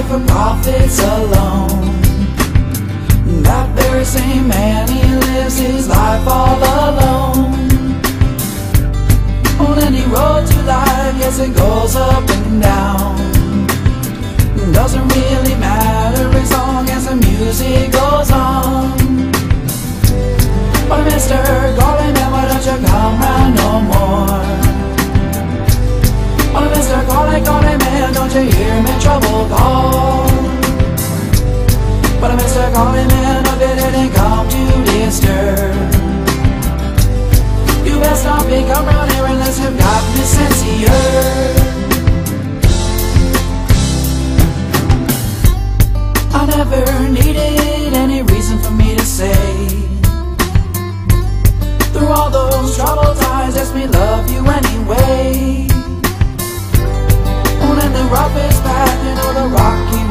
for profits alone. That very same man, he lives his life all alone. On any road to life, yes, it goes up and down. Doesn't really matter as long as the music goes on. But Mr. Golden Man, why don't you come round no more? Oh, Mr. Golden Man, don't you hear me trouble call? But Mr. Golden Man, hope you didn't come to disturb. You best not be come round here unless you've got the sense of your. I never needed any reason for me to say. Through all those troubled times, just me love you anyway. On in the roughest path, you know, the rocky